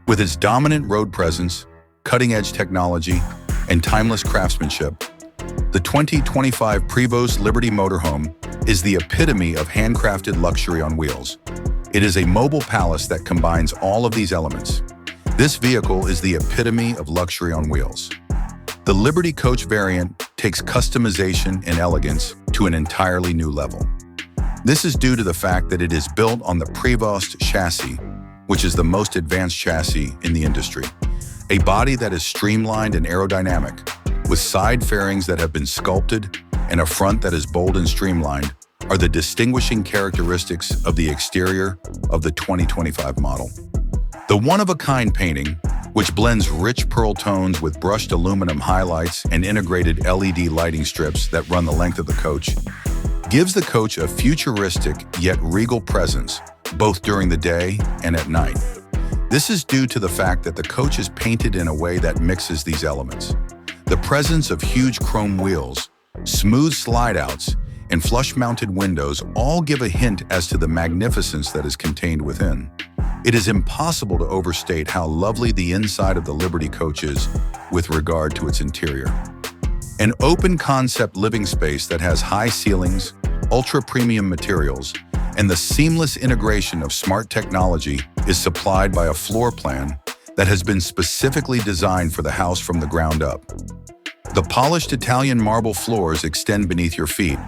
With its dominant road presence, cutting-edge technology, and timeless craftsmanship, the 2025 Prevost Liberty Motorhome is the epitome of handcrafted luxury on wheels. It is a mobile palace that combines all of these elements. This vehicle is the epitome of luxury on wheels. The Liberty Coach variant takes customization and elegance to an entirely new level. This is due to the fact that it is built on the Prevost chassis, which is the most advanced chassis in the industry. A body that is streamlined and aerodynamic, with side fairings that have been sculpted and a front that is bold and streamlined, are the distinguishing characteristics of the exterior of the 2025 model. The one-of-a-kind painting, which blends rich pearl tones with brushed aluminum highlights and integrated LED lighting strips that run the length of the coach, gives the coach a futuristic yet regal presence, both during the day and at night. This is due to the fact that the coach is painted in a way that mixes these elements. The presence of huge chrome wheels, smooth slide-outs, and flush-mounted windows all give a hint as to the magnificence that is contained within. It is impossible to overstate how lovely the inside of the Liberty Coach is with regard to its interior. An open-concept living space that has high ceilings, ultra-premium materials, and the seamless integration of smart technology is supplied by a floor plan that has been specifically designed for the house from the ground up. The polished Italian marble floors extend beneath your feet,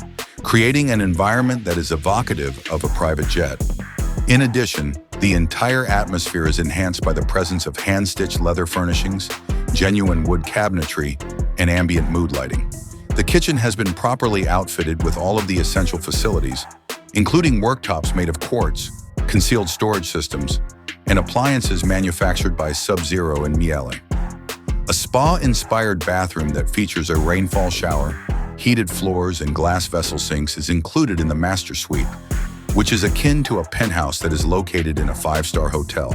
creating an environment that is evocative of a private jet. In addition, the entire atmosphere is enhanced by the presence of hand-stitched leather furnishings, genuine wood cabinetry, and ambient mood lighting. The kitchen has been properly outfitted with all of the essential facilities, including worktops made of quartz, concealed storage systems, and appliances manufactured by Sub-Zero and Miele. A spa-inspired bathroom that features a rainfall shower, heated floors, and glass vessel sinks is included in the master suite, which is akin to a penthouse that is located in a five-star hotel.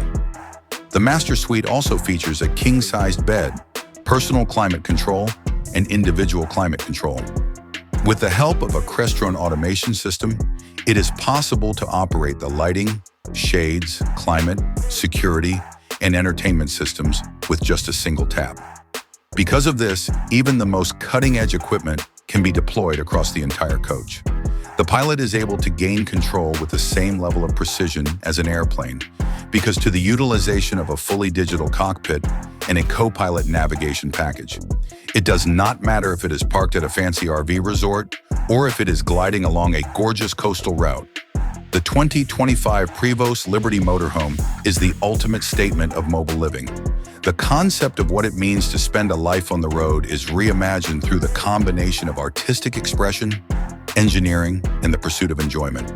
The master suite also features a king-sized bed, personal climate control, and individual climate control. With the help of a Crestron automation system, it is possible to operate the lighting, shades, climate, security, and entertainment systems with just a single tap. Because of this, even the most cutting-edge equipment can be deployed across the entire coach. The pilot is able to gain control with the same level of precision as an airplane, because to the utilization of a fully digital cockpit and a co-pilot navigation package. It does not matter if it is parked at a fancy RV resort or if it is gliding along a gorgeous coastal route. The 2025 Prevost Liberty Motorhome is the ultimate statement of mobile living. The concept of what it means to spend a life on the road is reimagined through the combination of artistic expression, engineering, and the pursuit of enjoyment.